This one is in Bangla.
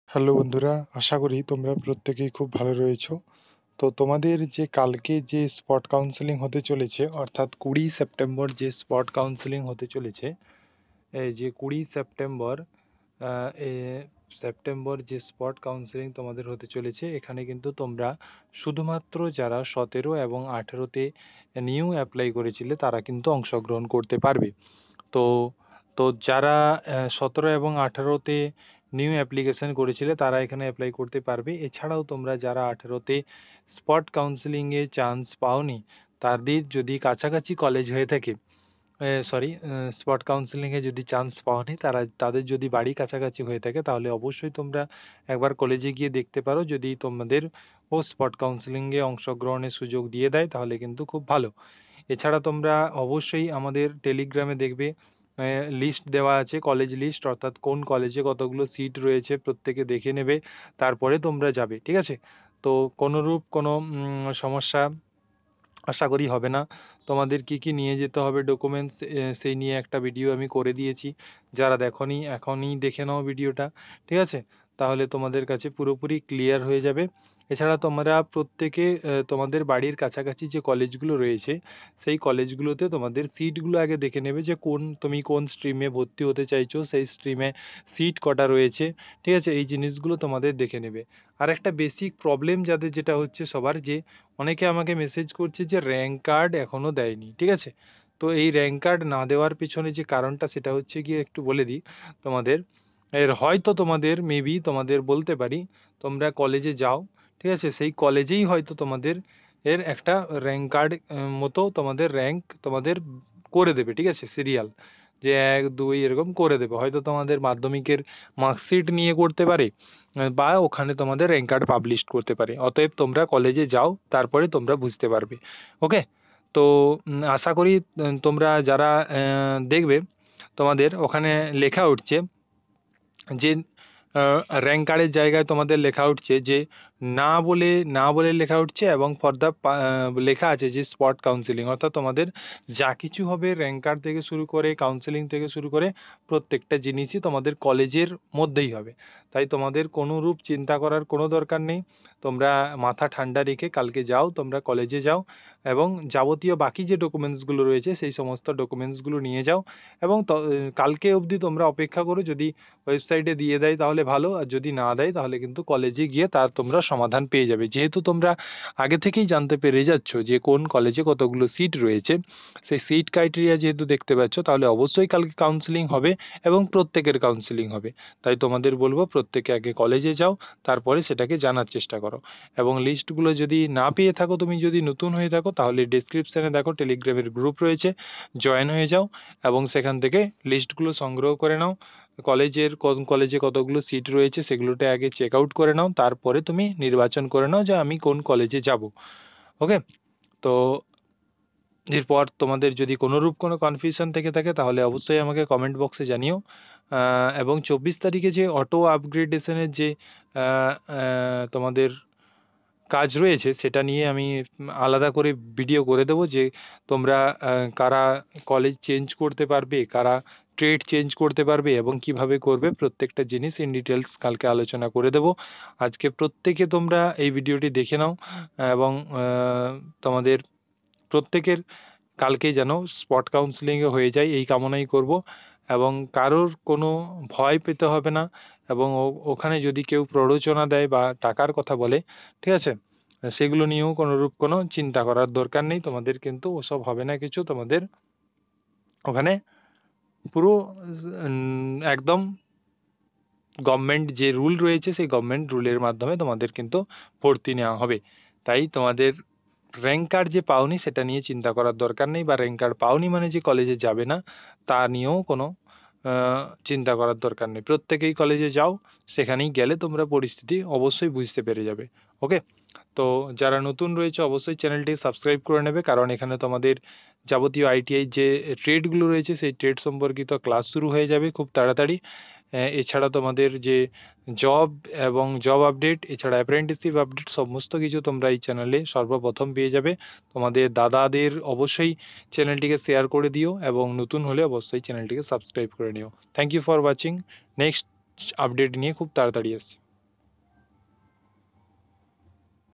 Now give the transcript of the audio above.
হ্যালো বন্ধুরা, আশা করি তোমরা প্রত্যেকেই খুব ভালো রয়েছো। তো তোমাদের যে কালকে যে স্পট কাউন্সেলিং হতে চলেছে, অর্থাৎ 20 সেপ্টেম্বর যে স্পট কাউন্সেলিং হতে চলেছে, এই যে 20 সেপ্টেম্বর এ সেপ্টেম্বর যে স্পট কাউন্সেলিং তোমাদের হতে চলেছে, এখানে কিন্তু তোমরা শুধুমাত্র যারা 17 এবং 18-তে নিউ অ্যাপ্লাই করেছিলে তারা কিন্তু অংশগ্রহণ করতে পারবে। তো তো যারা 17 এবং 18-তে নিউ অ্যাপ্লিকেশন করেছিলে তারা এখানে অ্যাপ্লাই করতে পারবে। এছাড়াও তোমরা যারা 18-তে স্পট কাউন্সেলিংয়ে চান্স পাওনি, তাদের যদি কাছাকাছি কলেজ হয়ে থাকে, সরি, স্পট কাউন্সেলিংয়ে যদি চান্স পাওনি, তাদের যদি বাড়ি কাছাকাছি হয়ে থাকে, তাহলে অবশ্যই তোমরা একবার কলেজে গিয়ে দেখতে পারো। যদি তোমাদের ও স্পট কাউন্সেলিংয়ে অংশগ্রহণের সুযোগ দিয়ে দেয় তাহলে কিন্তু খুব ভালো। এছাড়া তোমরা অবশ্যই আমাদের টেলিগ্রামে দেখবে লিস্ট দেওয়া আছে, কলেজ লিস্ট, অর্থাৎ কোন কলেজে কতগুলো সিট রয়েছে প্রত্যেকে দেখে নেবে, তারপরে তোমরা যাবে, ঠিক আছে? তো কোনোরূপ কোনো সমস্যা আশা করি হবে না। তোমাদের কি কি নিয়ে যেতে হবে ডকুমেন্টস, সেই নিয়ে একটা ভিডিও আমি করে দিয়েছি। যারা দেখোনি এখনই দেখে নাও ভিডিওটা, ঠিক আছে? তাহলে তোমাদের কাছে পুরোপুরি ক্লিয়ার হয়ে যাবে। এছাড়া তোমরা প্রত্যেকে তোমাদের বাড়ির কাছাকাছি যে কলেজগুলো রয়েছে সেই কলেজগুলোতে তোমাদের সিটগুলো আগে দেখে নেবে, যে তুমি কোন স্ট্রিমে ভর্তি হতে চাইছো, সেই স্ট্রিমে সিট কটা রয়েছে, ঠিক আছে? এই জিনিসগুলো তোমাদের দেখে নেবে। আর একটা বেসিক প্রবলেম যাদের যেটা হচ্ছে সবার, যে অনেকে আমাকে মেসেজ করছে যে র্যাঙ্ক কার্ড এখনও দেয়নি, ঠিক আছে? তো এই র্যাঙ্ক কার্ড না দেওয়ার পিছনে যে কারণটা সেটা হচ্ছে গিয়ে, একটু বলে দিই তোমাদের। হয়তো তোমাদের মেবি তোমাদের বলতে পারি, তোমরা কলেজে যাও, ঠিক আছে? সেই কলেজেই হয়তো তোমাদের একটা র্যাঙ্ক কার্ড মতো তোমাদের র্যাঙ্ক তোমাদের করে দেবে, ঠিক আছে? সিরিয়াল, যে 1 2 এরকম করে দেবে। হয়তো তোমাদের মাধ্যমিকের মার্কশিট নিয়ে করতে পারে, বা ওখানে তোমাদের র্যাঙ্ক কার্ড পাবলিশ করতে পারে। অতএব তোমরা কলেজে যাও, তারপরে তোমরা বুঝতে পারবে। ওকে? তো আশা করি তোমরা যারা দেখবে তোমাদের ওখানে লেখা উঠছে যে র্যাঙ্ক কার্ডের জায়গায় তোমাদের লেখা উঠছে যে না বলে লেখা উঠছে, এবং ফর দ্য লেখা আছে যে স্পট কাউন্সিলিং, অর্থাৎ তোমাদের যা কিছু হবে র্যাঙ্ক কার্ড থেকে শুরু করে কাউন্সিলিং থেকে শুরু করে প্রত্যেকটা জিনিসই তোমাদের কলেজের মধ্যেই হবে। তাই তোমাদের কোনো রূপ চিন্তা করার কোনো দরকার নেই। তোমরা মাথা ঠান্ডা রেখে কালকে যাও, তোমরা কলেজে যাও, এবং যাবতীয় বাকি যে ডকুমেন্টসগুলো রয়েছে সেই সমস্ত ডকুমেন্টসগুলো নিয়ে যাও। এবং কালকে অবধি তোমরা অপেক্ষা করো, যদি ওয়েবসাইটে দিয়ে দেয় তাহলে ভালো, আর যদি না দেয় তাহলে কিন্তু কলেজে গিয়ে তার তোমরা সমাধান পেয়ে যাবে। যেহেতু তোমরা আগে থেকেই জানতে পেরে যাচ্ছ যে কোন কলেজে কতগুলো সিট রয়েছে, সেই সিট ক্রাইটেরিয়া যেহেতু দেখতে পাচ্ছ, তাহলে অবশ্যই কালকে কাউন্সিলিং হবে এবং প্রত্যেকের কাউন্সিলিং হবে। তাই তোমাদের বলবো প্রত্যেকে আগে কলেজে যাও, তারপরে সেটাকে জানার চেষ্টা করো। এবং লিস্টগুলো যদি না পেয়ে থাকো, তুমি যদি নতুন হয়ে থাকো, তাহলে ডেসক্রিপশানে দেখো টেলিগ্রামের গ্রুপ রয়েছে, জয়েন হয়ে যাও এবং সেখান থেকে লিস্টগুলো সংগ্রহ করে নাও। কোন কলেজে কতগুলো সিট রয়েছে সেগুলোতে আগে চেক আউট করে নাও, তারপরে তুমি নির্বাচন করে নাও যে আমি কোন কলেজে যাব। ওকে? তো এরপর তোমাদের যদি কোনোরূপ কোনো কনফিউশন থেকে থাকে তাহলে অবশ্যই আমাকে কমেন্ট বক্সে জানিও। এবং 24 তারিখে যে অটো আপগ্রেডেশনের যে তোমাদের কাজ রয়েছে সেটা নিয়ে আমি আলাদা করে ভিডিও করে দেবো, যে তোমরা কারা কলেজ চেঞ্জ করতে পারবে, কারা ট্রেড চেঞ্জ করতে পারবে এবং কিভাবে করবে, প্রত্যেকটা জিনিস ইন ডিটেলস কালকে আলোচনা করে দেবো। আজকে প্রত্যেকে তোমরা এই ভিডিওটি দেখে নাও, এবং তোমাদের প্রত্যেকের কালকে যেন স্পট কাউন্সেলিংয়ে হয়ে যায় এই কামনাই করব। এবং কারোর কোনো ভয় পেতে হবে না। এবং ওখানে যদি কেউ প্ররোচনা দেয় বা টাকার কথা বলে, ঠিক আছে, সেগুলো নিয়েও কোনোরূপ কোনো চিন্তা করার দরকার নেই। তোমাদের কিন্তু ওসব হবে না কিছু। তোমাদের ওখানে পুরো একদম গভর্নমেন্ট যে রুল রয়েছে সেই গভর্নমেন্ট রুলের মাধ্যমে তোমাদের কিন্তু ভর্তি নেওয়া হবে। তাই তোমাদের র্যাঙ্ক কার্ড যে পাওনি সেটা নিয়ে চিন্তা করার দরকার নেই, বা র্যাঙ্ক কার্ড পাওনি মানে যে কলেজে যাবে না তা নিয়েও কোনো চিন্তা করার দরকার নেই। প্রত্যেকেই কলেজে যাও, সেখানেই গেলে তোমরা পরিস্থিতি অবশ্যই বুঝতে পেরে যাবে। ওকে? তো যারা নতুন রয়েছে অবশ্যই চ্যানেলটি সাবস্ক্রাইব করে নেবে, কারণ এখানে তোমাদের যাবতীয় আইটিআই যে ট্রেডগুলো রয়েছে সেই ট্রেড সম্পর্কিত ক্লাস শুরু হয়ে যাবে খুব তাড়াতাড়ি। এছাড়া তোমাদের যে জব এবং জব আপডেট, এছাড়া অ্যাপ্রেন্টিসশিপ আপডেট, সমস্ত কিছু তোমরা এই চ্যানেলে সর্বপ্রথম পেয়ে যাবে। তোমাদের দাদাদের অবশ্যই চ্যানেলটিকে শেয়ার করে দিও, এবং নতুন হলে অবশ্যই চ্যানেলটিকে সাবস্ক্রাইব করে নিও। Thank you for watching. Next update নিয়ে খুব তাড়াতাড়ি আসছে।